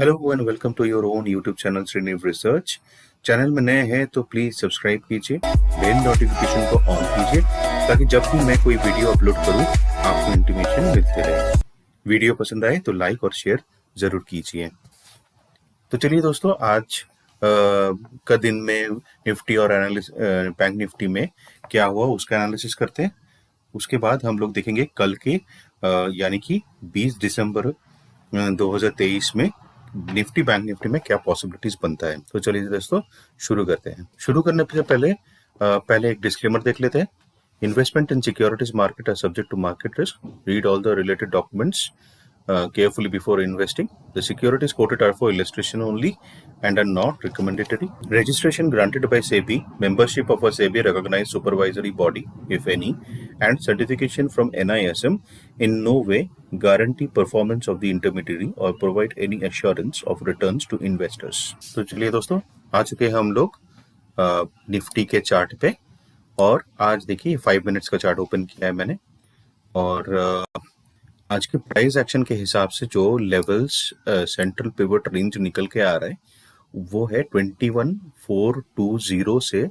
Hello and welcome to your own YouTube channel Shriniv research. Channel में नए हैं तो प्लीज सब्सक्राइब कीजिए, बेल नोटिफिकेशन को ऑन कीजिए ताकि जब भी मैं कोई वीडियो अपलोड करूं आपको इंटीमेशन मिलते रहे। वीडियो पसंद आए तो लाइक और शेयर जरूर कीजिए। तो चलिए दोस्तों, आज का दिन में निफ्टी और बैंक निफ्टी में क्या हुआ उसका एनालिसिस करते हैं। उसके बाद हम लोग देखेंगे कल के यानी कि 20 दिसंबर 2023 में निफ्टी बैंक निफ्टी में क्या पॉसिबिलिटीज बनता है। तो चलिए दोस्तों शुरू करते हैं। शुरू करने से पहले एक डिस्क्लेमर देख लेते हैं। Investment in securities market are subject to market risk. Read all the related documents carefully before investing. The securities quoted are for illustration only and are not recommendatory. Registration granted by SEBI, membership of a SEBI recognized supervisory body, if any, and certification from NISM in no way guarantee performance of the intermediary or provide any assurance of returns to investors. तो चलिए दोस्तों, आ चुके हैं हम लोग Nifty के chart पे। और आज देखिए 5 मिनट्स का चार्ट ओपन किया है मैंने, और आज के प्राइस एक्शन के हिसाब से जो लेवल्स सेंट्रल पिवट रेंज निकल के आ रहा है वो है 21,420 से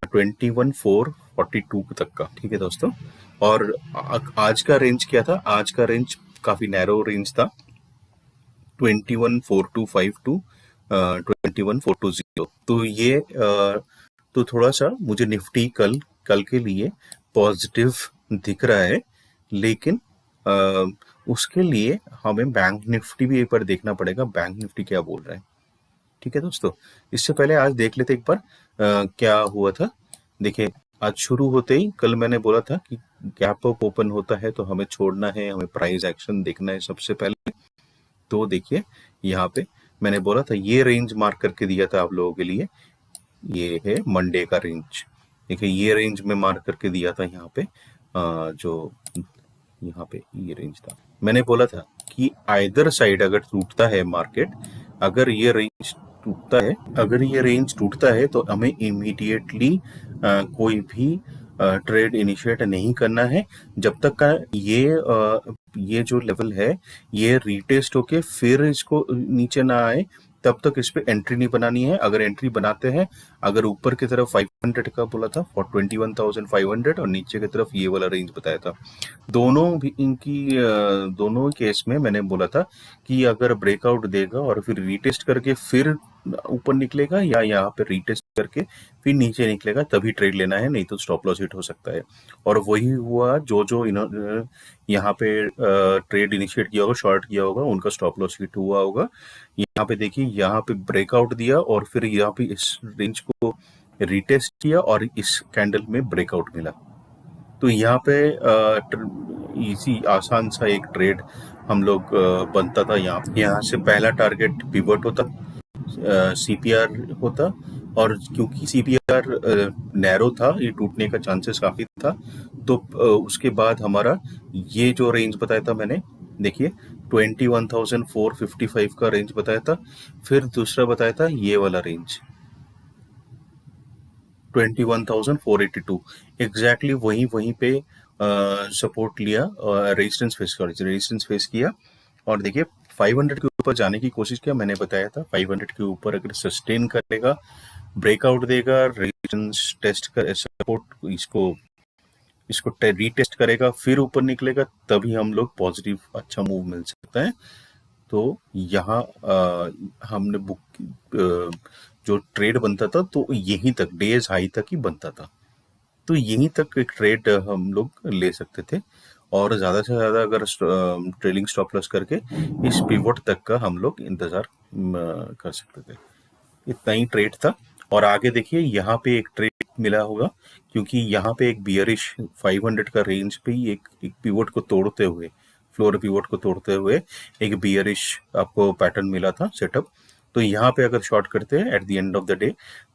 21,442 तक का। ठीक है दोस्तों। और आज का रेंज क्या था? आज का रेंज काफी नैरो रेंज था, 21,425 टू 21,420। तो ये तो थोड़ा सा मुझे निफ्टी कल के लिए पॉजिटिव दिख रहा है, लेकिन उसके लिए हमें बैंक निफ्टी भी एक बार देखना पड़ेगा, बैंक निफ्टी क्या बोल रहा है। ठीक है दोस्तों, इससे पहले आज देख लेते एक बार क्या हुआ था। देखिए, आज शुरू होते ही कल मैंने बोला था कि गैप अप ओपन होता है तो हमें छोड़ना है, हमें प्राइस एक्शन देखना है सबसे पहले। तो देखिए यहाँ पे मैंने बोला था, ये रेंज मार्क करके दिया था आप लोगों के लिए, ये है मंडे का रेंज। देखिए ये रेंज में मार्क करके दिया था यहाँ पे, जो यहाँ पे ये रेंज था। मैंने बोला था कि आइदर साइड अगर टूटता है मार्केट, अगर ये रेंज टूटता है तो हमें इमीडिएटली कोई भी ट्रेड इनिशिएट नहीं करना है जब तक का ये जो लेवल है ये रीटेस्ट होके फिर इसको नीचे ना आए, तब तक इस पे एंट्री नहीं बनानी है। अगर एंट्री बनाते हैं, अगर ऊपर की तरफ 500 का बोला था फॉर 21,500 और नीचे की तरफ ये वाला रेंज बताया था, दोनों केस में मैंने बोला था कि अगर ब्रेकआउट देगा और फिर रीटेस्ट करके फिर ऊपर निकलेगा या यहाँ पे रीटेस्ट करके फिर नीचे निकलेगा तभी ट्रेड लेना है, नहीं तो स्टॉप लॉस हिट हो सकता है। और वही हुआ, जो यहाँ पे ट्रेड इनिशिएट किया होगा, शॉर्ट किया होगा, उनका स्टॉप लॉस हिट हुआ होगा। यहाँ पे देखिए, यहाँ पे ब्रेकआउट दिया और फिर यहाँ पे इस रेंज को रीटेस्ट किया और इस कैंडल में ब्रेकआउट मिला। तो यहाँ पे इसी आसान सा एक ट्रेड हम लोग बनता था। यहाँ से पहला टारगेट पिवट होता, सीपीआर होता, और क्योंकि सीपीआर नैरो था, ये टूटने का चांसेस काफी था, तो उसके बाद हमारा ये जो रेंज बताया था मैंने, देखिए 21,455 का रेंज बताया था। फिर दूसरा बताया था ये वाला रेंज 21,482, एग्जैक्टली वहीं पे सपोर्ट लिया, रेजिस्टेंस फेस किया। और देखिए 500 के ऊपर जाने की कोशिश किया, मैंने बताया था 500 के ऊपर अगर सस्टेन करेगा, ब्रेकआउट देगा, रेजिस्टेंस टेस्ट कर सपोर्ट इसको रीटेस्ट करेगा, फिर ऊपर निकलेगा, तभी हम लोग पॉजिटिव अच्छा मूव मिल सकता है। तो यहाँ हमने जो ट्रेड बनता था तो यहीं तक डेज हाई तक ही बनता था, तो यहीं तक एक ट्रेड हम लोग ले सकते थे। और ज्यादा से ज्यादा अगर ट्रेलिंग स्टॉप लॉस करके इस पिवट तक का हम लोग इंतजार कर सकते थे। इतना ही ट्रेड था। और आगे देखिए, यहाँ पे एक ट्रेड मिला होगा, क्योंकि यहाँ पे एक बियरिश 500 का रेंज पे ही एक पिवट को तोड़ते हुए, फ्लोर पिवट को तोड़ते हुए एक बियरिश आपको पैटर्न मिला था सेटअप। तो यहाँ पे अगर शॉर्ट करते हैं at the end of the day,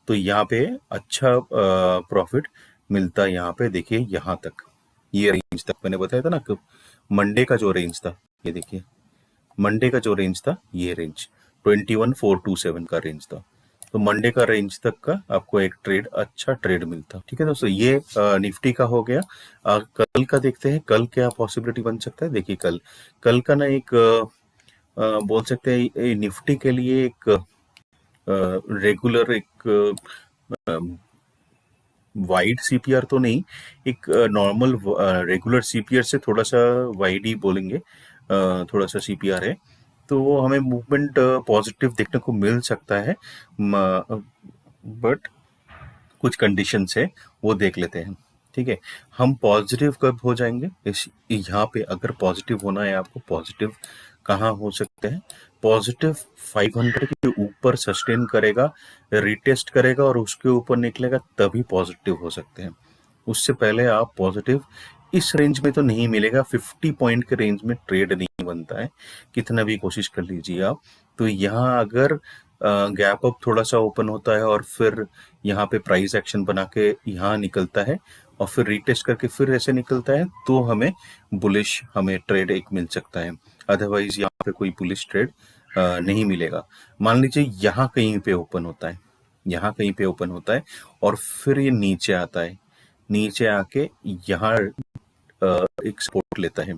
तो यहाँ पे अच्छा प्रॉफिट मिलता है। यहाँ पे देखिए, यहाँ तक ये रेंज तक मैंने बताया था ना कि मंडे का जो रेंज था, ये देखिए मंडे का जो रेंज था, ये रेंज 21,427 का रेंज था। तो मंडे का रेंज तक का आपको एक अच्छा ट्रेड मिलता। ठीक है दोस्तों, ये निफ्टी का हो गया। कल का देखते हैं, कल क्या पॉसिबिलिटी बन सकता है। देखिए कल का ना एक बोल सकते हैं निफ्टी के लिए एक रेगुलर एक वाइड सीपीआर तो नहीं, एक नॉर्मल रेगुलर सीपीआर से थोड़ा सा वाइड ही बोलेंगे, थोड़ा सा सीपीआर है, तो हमें मूवमेंट पॉजिटिव देखने को मिल सकता है, बट कुछ कंडीशंस है वो देख लेते हैं। ठीक है, हम पॉजिटिव कब हो जाएंगे इस यहाँ पे? अगर पॉजिटिव होना है आपको, पॉजिटिव कहाँ हो सकते हैं? पॉजिटिव 500 के ऊपर सस्टेन करेगा, रिटेस्ट करेगा और उसके ऊपर निकलेगा, तभी पॉजिटिव हो सकते हैं। उससे पहले आप पॉजिटिव इस रेंज में तो नहीं मिलेगा, 50 पॉइंट के रेंज में ट्रेड नहीं बनता है, कितना भी कोशिश कर लीजिए आप। तो यहाँ अगर गैप अप थोड़ा सा ओपन होता है और फिर यहाँ पे प्राइस एक्शन बना के यहाँ निकलता है और फिर रिटेस्ट करके फिर ऐसे निकलता है, तो हमें बुलिश हमें ट्रेड एक मिल सकता है। अदरवाइज यहाँ पे कोई बुलिश ट्रेड नहीं मिलेगा। मान लीजिए यहाँ कहीं पे ओपन होता है, यहाँ कहीं पे ओपन होता है और फिर ये नीचे आता है, नीचे आके यहाँ एक सपोर्ट लेता है।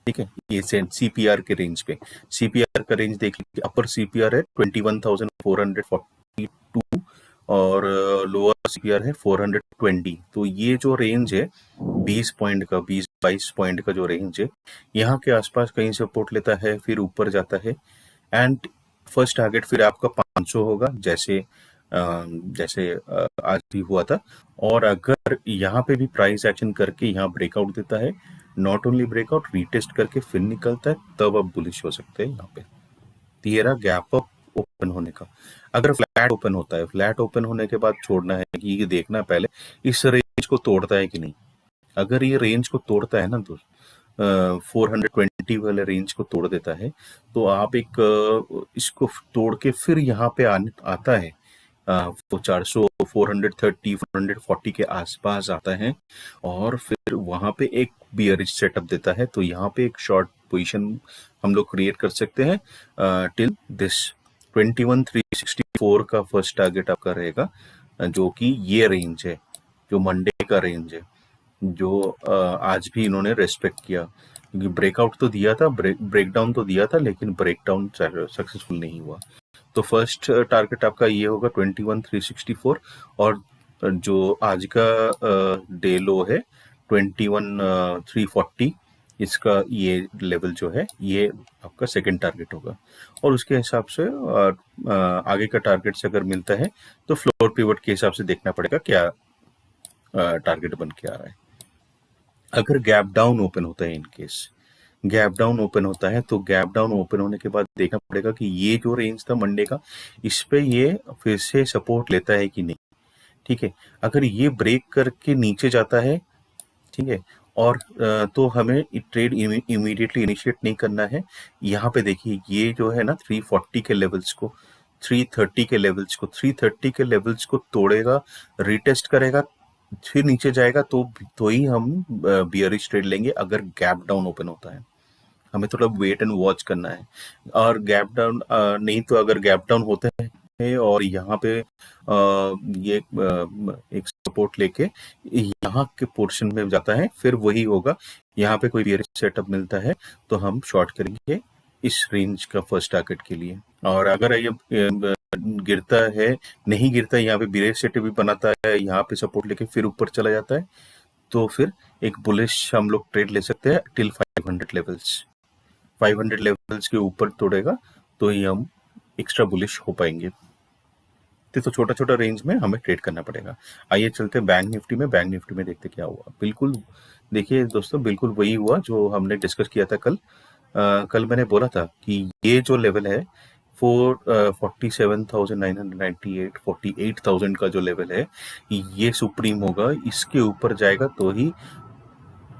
ठीक है, ये सीपीआर के रेंज पे, सीपीआर का रेंज देख लीजिए, अपर सीपीआर है 21,442 और लोअर सीपीआर है 420। तो ये जो रेंज है 20 पॉइंट का, 20-22 पॉइंट का जो रेंज है, यहाँ के आसपास कहीं सपोर्ट लेता है, फिर ऊपर जाता है एंड फर्स्ट टारगेट फिर आपका 500 होगा, जैसे आज भी हुआ था। और अगर यहाँ पे भी प्राइस एक्शन करके यहाँ ब्रेकआउट देता है, नॉट ओनली ब्रेकआउट, रीटेस्ट करके फिर निकलता है, तब आप बुलिश हो सकते हैं यहाँ पे। तो ये रहा गैप अप ओपन होने का। अगर फ्लैट ओपन होता है, फ्लैट ओपन होने के बाद छोड़ना है कि ये देखना पहले इस रेंज को तोड़ता है कि नहीं। अगर ये रेंज को तोड़ता है ना दोस्त, 420 वाले रेंज को तोड़ देता है, तो आप एक इसको तोड़ के फिर यहाँ पे आता है, वो 400, 430, 440 के आसपास आता है और फिर वहां पे एक बियरिश सेटअप देता है, तो यहाँ पे एक शॉर्ट पोजीशन हम लोग क्रिएट कर सकते हैं टिल दिस 21,364 का फर्स्ट टारगेट आपका रहेगा, जो कि ये रेंज है, जो मंडे का रेंज है, जो आज भी इन्होंने रेस्पेक्ट किया, क्योंकि ब्रेकआउट तो दिया था, ब्रेकडाउन तो दिया था, लेकिन ब्रेकडाउन सक्सेसफुल नहीं हुआ। तो फर्स्ट टारगेट आपका ये होगा 21,364 और जो आज का डे लो है 21,340, इसका ये लेवल जो है ये आपका सेकंड टारगेट होगा। और उसके हिसाब से आगे का टारगेट से अगर मिलता है तो फ्लोर पिवट के हिसाब से देखना पड़ेगा क्या टारगेट बन के आ रहा है। अगर गैप डाउन ओपन होता है, in case gap down open होता है, तो गैप डाउन ओपन होने के बाद देखना पड़ेगा कि ये जो रेंज था मंडे का, इस पे ये फिर से सपोर्ट लेता है कि नहीं। ठीक है, अगर ये ब्रेक करके नीचे जाता है, ठीक है, और तो हमें ट्रेड इमीडिएटली इनिशिएट नहीं करना है। यहाँ पे देखिए ये जो है ना 340 के लेवल्स को, 330 के लेवल्स को, 330 के लेवल्स को तोड़ेगा, रिटेस्ट करेगा, फिर नीचे जाएगा, तो ही हम बियरिश ट्रेड लेंगे। अगर गैप डाउन ओपन होता है, हमें थोड़ा वेट एंड वॉच करना है। और गैप डाउन नहीं, तो अगर गैप डाउन होते हैं और यहाँ पे ये एक सपोर्ट लेके यहाँ के पोर्शन में जाता है, फिर वही होगा। यहाँ पे कोई बियरिश सेटअप मिलता है तो हम शॉर्ट करेंगे इस रेंज का फर्स्ट टारगेट के लिए। और अगर ये गिरता है, नहीं गिरता है, यहाँ पे बियरिश सेटअप भी बनाता है, यहाँ पे सपोर्ट लेके फिर ऊपर चला जाता है, तो फिर एक बुलिश हम लोग ट्रेड ले सकते हैं टिल 500 लेवल्स। 500 लेवल्स के ऊपर तोड़ेगा तो ही हम एक्स्ट्रा बुलिश हो पाएंगे। तो छोटा छोटा रेंज में हमें ट्रेड करना पड़ेगा। आइए चलते हैं बैंक निफ्टी में। बैंक निफ्टी में देखते क्या हुआ। बिल्कुल देखिए दोस्तों, बिल्कुल वही हुआ जो हमने डिस्कस किया था कल। कल मैंने बोला था कि ये जो लेवल है 47,998, 48,000 का जो लेवल है, ये सुप्रीम होगा, इसके ऊपर जाएगा तो ही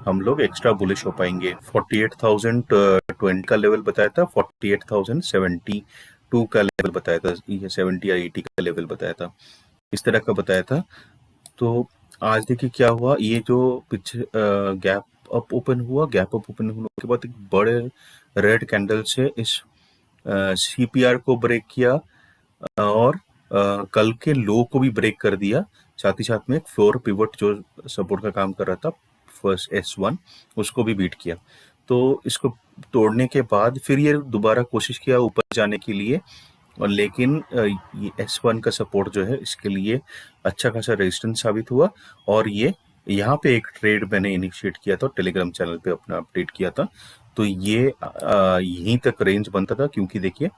हम लोग एक्स्ट्रा बुलिश हो पाएंगे। 48,020 का लेवल बताया था, 48,072 का लेवल बताया था, ये 70 या 80 का लेवल बताया था, इस तरह का बताया था। तो आज देखिए क्या हुआ, ये जो पीछे गैप अप ओपन हुआ, गैप अप ओपन होने के बाद एक बड़े रेड कैंडल से इस सीपीआर को ब्रेक किया और कल के लो को भी ब्रेक कर दिया। साथ ही साथ में एक फ्लोर पिवट जो सपोर्ट का काम कर रहा था फर्स्ट S1, उसको भी बीट किया। तो इसको तोड़ने के बाद फिर ये दोबारा कोशिश किया ऊपर जाने के लिए, और लेकिन ये S1 का सपोर्ट जो है इसके लिए अच्छा खासा रेजिस्टेंस साबित हुआ। और ये यहाँ पे एक ट्रेड मैंने इनिशिएट किया था, टेलीग्राम चैनल पे अपना अपडेट किया था, तो ये यहीं तक रेंज बनता था, क्योंकि देखिए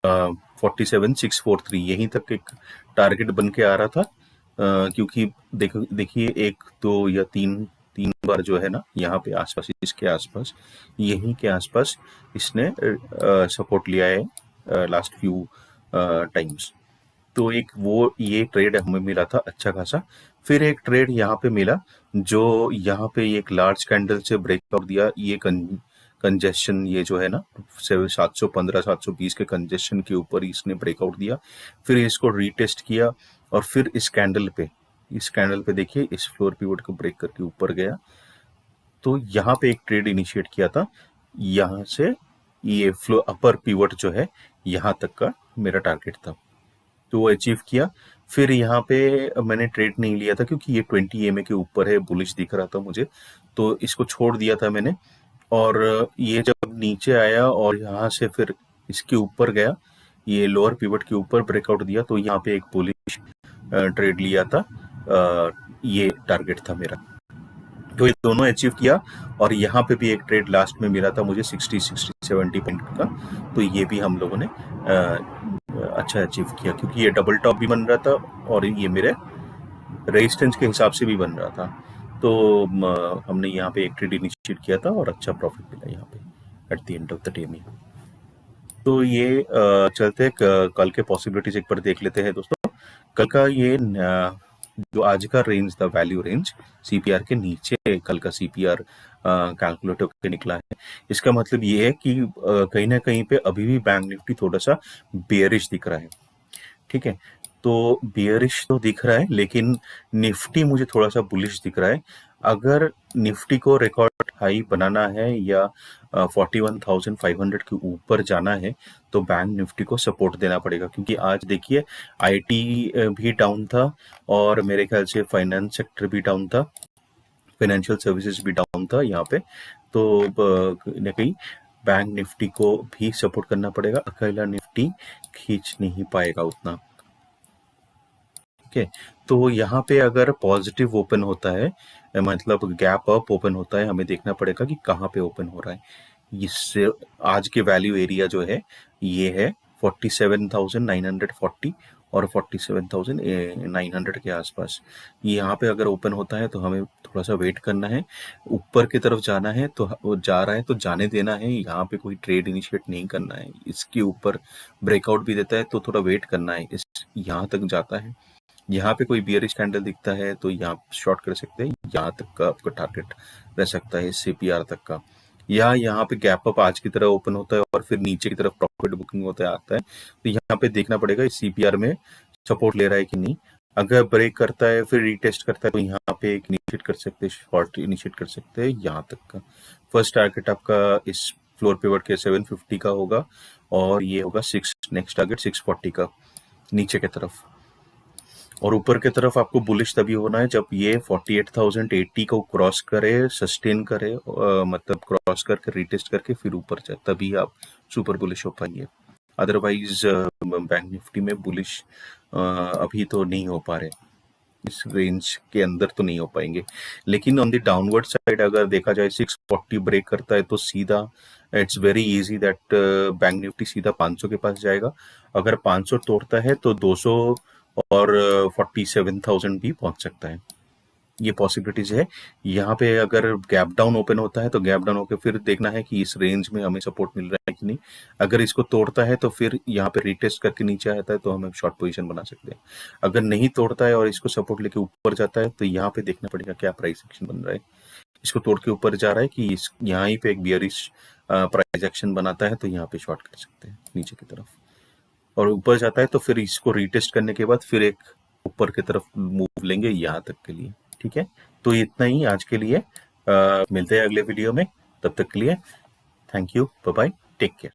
47,643 यहीं तक एक टारगेट बन के आ रहा था। क्योंकि देखिए 1 2 या 3 बार जो है ना यहाँ पे आसपास, इसके आसपास, यहीं के आसपास इसने सपोर्ट लिया है लास्ट फ्यू टाइम्स। तो एक वो ये ट्रेड हमें मिला था अच्छा खासा। फिर एक ट्रेड यहाँ पे मिला जो यहाँ पे एक लार्ज कैंडल से ब्रेकआउट दिया। ये कंजेशन ये जो है ना 715 720 के कंजेशन के ऊपर इसने ब्रेकआउट दिया, फिर इसको रीटेस्ट किया, और फिर इस कैंडल पे देखिए इस फ्लोर पिवट को ब्रेक करके ऊपर गया। तो यहाँ पे एक ट्रेड इनिशिएट किया था, यहाँ से ये फ्लो अपर पिवट जो है यहाँ तक का मेरा टारगेट था, तो वो अचीव किया। फिर यहाँ पे मैंने ट्रेड नहीं लिया था क्योंकि ये 20 EMA के ऊपर है, बुलिश दिख रहा था मुझे, तो इसको छोड़ दिया था मैंने। और ये जब नीचे आया और यहाँ से फिर इसके ऊपर गया, ये लोअर पिवट के ऊपर ब्रेकआउट दिया, तो यहाँ पे एक बुलिश ट्रेड लिया था, ये टारगेट था मेरा, तो ये दोनों अचीव किया। और यहाँ पे भी एक ट्रेड लास्ट में मिला था मुझे 60-70 पॉइंट का, तो ये भी हम लोगों ने अच्छा अचीव किया, क्योंकि ये डबल टॉप भी बन रहा था और ये मेरे रेजिस्टेंस के हिसाब से भी बन रहा था। तो हमने यहाँ पे एक ट्रेड इनिशिएट किया था और अच्छा प्रॉफिट मिला यहाँ पे at the end of the day में। तो ये चलते कल के पॉसिबिलिटीज एक बार देख लेते हैं दोस्तों। कल का ये जो आज का रेंज था, वैल्यू रेंज CPR के नीचे कल का CPR कैलकुलेटर पे निकला है। इसका मतलब ये है कि कहीं ना कहीं पे अभी भी बैंक निफ्टी थोड़ा सा बेयरिश दिख रहा है, ठीक है। तो बियरिश तो दिख रहा है, लेकिन निफ्टी मुझे थोड़ा सा बुलिश दिख रहा है। अगर निफ्टी को रिकॉर्ड हाई बनाना है या 41,500 के ऊपर जाना है, तो बैंक निफ्टी को सपोर्ट देना पड़ेगा, क्योंकि आज देखिए IT भी डाउन था और मेरे ख्याल से फाइनेंस सेक्टर भी डाउन था, फाइनेंशियल सर्विसेज भी डाउन था यहाँ पे। तो कहीं ना कहीं बैंक निफ्टी को भी सपोर्ट करना पड़ेगा, अकेला निफ्टी खींच नहीं पाएगा उतना, ठीक है। तो यहाँ पे अगर पॉजिटिव ओपन होता है, मतलब गैप अप ओपन होता है, हमें देखना पड़ेगा कि कहाँ पे ओपन हो रहा है। इससे आज के वैल्यू एरिया जो है ये है 47,940 और 47,900 के आसपास। यहाँ पे अगर ओपन होता है तो हमें थोड़ा सा वेट करना है। ऊपर की तरफ जाना है तो वो जा रहा है तो जाने देना है, यहाँ पे कोई ट्रेड इनिशिएट नहीं करना है। इसके ऊपर ब्रेकआउट भी देता है तो थोड़ा वेट करना है, इस यहाँ तक जाता है, यहाँ पे कोई बियरिश कैंडल दिखता है तो यहाँ शॉर्ट कर सकते हैं, यहाँ तक का आपका टारगेट रह सकता है CPR तक का। या यहाँ पे गैप अप आज की तरह ओपन होता है और फिर नीचे की तरफ प्रॉफिट बुकिंग होता है आता है, तो यहाँ पे देखना पड़ेगा इस CPR में सपोर्ट ले रहा है कि नहीं। अगर ब्रेक करता है फिर रीटेस्ट करता है तो यहाँ पे एक इनिशिएट कर सकते हैं, शॉर्ट इनिशिएट कर सकते हैं यहाँ तक का। फर्स्ट टारगेट आपका इस फ्लोर पिवट के 750 का होगा और ये होगा नेक्स्ट टारगेट 640 का नीचे की तरफ। और ऊपर की तरफ आपको बुलिश तभी होना है जब ये 48,080 को क्रॉस करे, सस्टेन करे, मतलब क्रॉस करके रीटेस्ट करके फिर ऊपर जाए, तभी आप सुपर बुलिश हो पाएंगे। अदरवाइज बैंक निफ्टी में बुलिश अभी तो नहीं हो पा रहे, इस रेंज के अंदर तो नहीं हो पाएंगे। लेकिन ऑन द डाउनवर्ड साइड अगर देखा जाए 640 ब्रेक करता है तो सीधा it's very easy that bank Nifty सीधा 500 के पास जाएगा। अगर 500 तोड़ता है तो 200 और 47,000 भी पहुंच सकता है, ये पॉसिबिलिटीज है। यहाँ पे अगर गैप डाउन ओपन होता है तो गैप डाउन होकर फिर देखना है कि इस रेंज में हमें सपोर्ट मिल रहा है कि नहीं। अगर इसको तोड़ता है तो फिर यहाँ पे रीटेस्ट करके नीचे आता है तो हम शॉर्ट पोजीशन बना सकते हैं। अगर नहीं तोड़ता है और इसको सपोर्ट लेके ऊपर जाता है तो यहाँ पे देखना पड़ेगा क्या प्राइस एक्शन बन रहा है। इसको तोड़ के ऊपर जा रहा है कि यहाँ ही पे एक बियरिश प्राइस एक्शन बनाता है तो यहाँ पे शॉर्ट कर सकते हैं नीचे की तरफ, और ऊपर जाता है तो फिर इसको रीटेस्ट करने के बाद फिर एक ऊपर की तरफ मूव लेंगे यहाँ तक के लिए, ठीक है। तो इतना ही आज के लिए, मिलते हैं अगले वीडियो में, तब तक के लिए thank you, bye bye, take care.